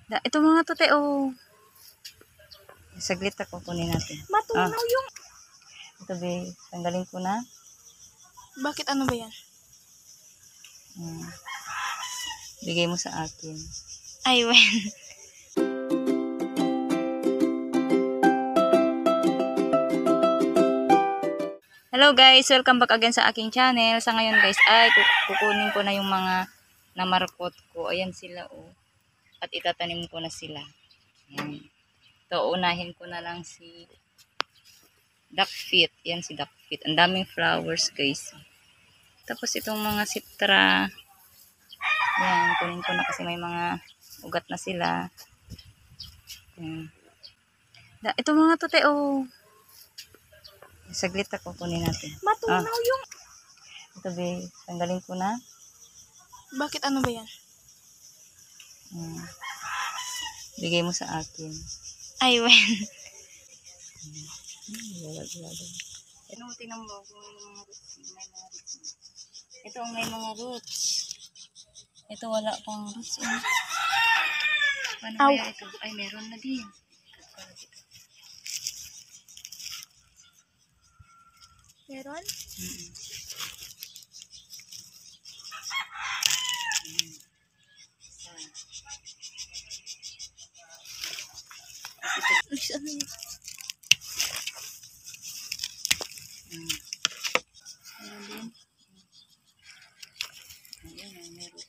Ito mga to, te, oh. Saglit ako, kunin natin. Matunaw yung... Ito, be. Tanggalin ko na. Bakit ano ba yan? Bigay mo sa akin. Ay, wen. Hello guys, welcome back again sa aking channel. Sa ngayon guys, ay kukunin ko na yung mga namarkot ko. Ayan sila, oh. At itatanim ko na sila. Ayan. Ito, unahin ko na lang si duckfeet. Yan si duckfeet. Ang daming flowers guys. Tapos itong mga sitra. Yan, kunin ko na kasi may mga ugat na sila. Yan. Ito mga to, te, oh. Saglit ako, kunin natin. Matunaw yung... Ito, be. Tanggalin ko na. Bakit ano ba yan? Bigay mo sa akin. Ay, wen. Ito, tingnan mo kung may mga roots. Ito ang may mga roots. Ito wala pang roots. Paano kaya ito? Ay, meron na din. Meron? Ano yun? Meron din. Ayan, meron.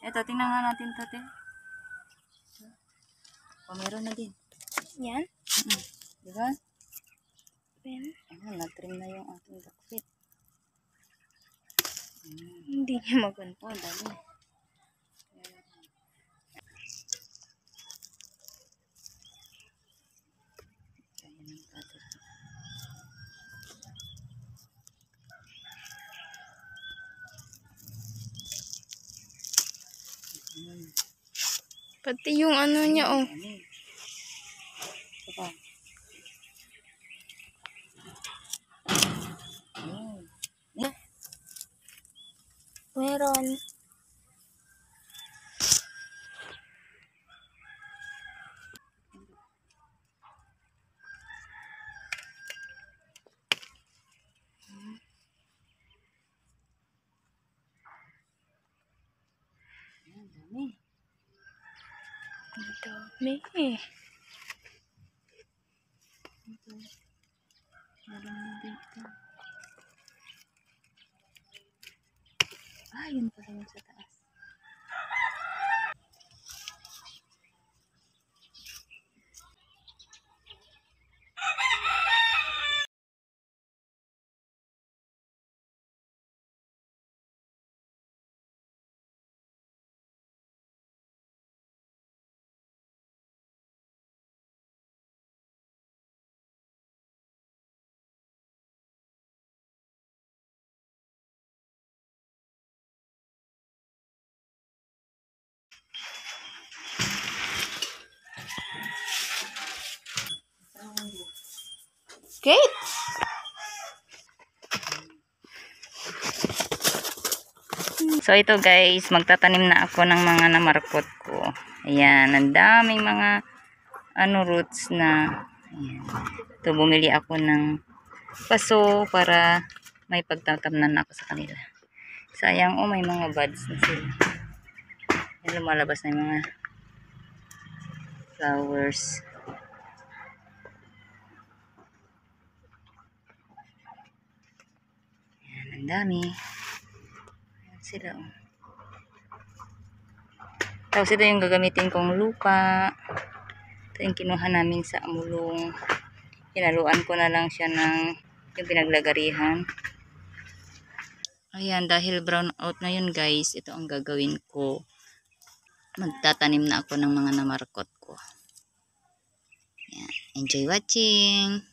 Ito, tingnan nga natin ito, te. Meron na din. Yan? Diba? Wen. Nag-trim na yung ating duckfeet. Hindi niya maganda. Dami. Pati yung ano niya, oh. Ito pa. Meron. Dami. Ang dami eh. Meron dito. Yun pala yung sa taas. Great! So ito guys, magtatanim na ako ng mga namarkot ko. Ayan, ang daming mga roots na. Ayan. Ito, bumili ako ng paso para may pagtatamnan ako sa kanila. Sayang, oh, may mga buds na sila. Ayan, lumalabas na yung mga flowers. Ayan, ang dami. Ayan sila, oh. Tapos ito yung gagamitin kong lupa. Ito yung kinuha namin sa amulong. Hinaluan ko na lang siya ng yung pinaglagarihan. Ayan, dahil brown out na yun guys, ito ang gagawin ko. Magtatanim na ako ng mga namarkot ko. Ayan. Enjoy watching!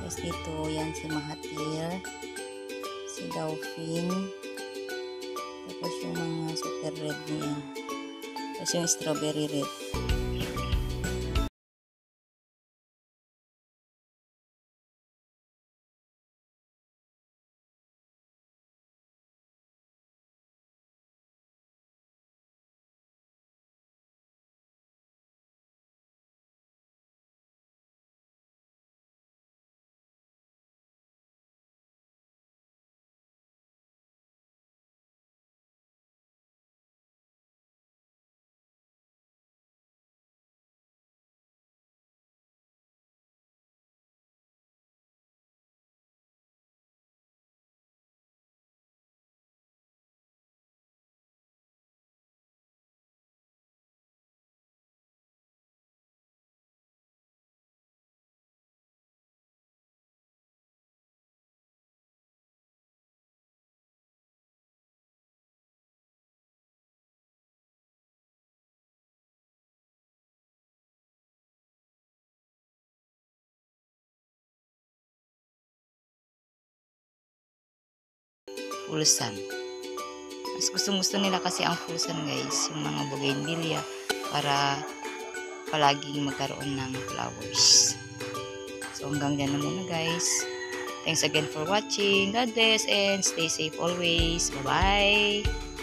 Tapos dito, yan si Mahathir, si Dauphin, tapos yung mga super red niya. Tapos yung strawberry red. Full sun. Mas gusto nila kasi ang full sun guys, yung mga bougainvillea, para palaging magkaroon ng flowers. So hanggang dyan na muna guys. Thanks again for watching. God bless and stay safe always. Bye bye.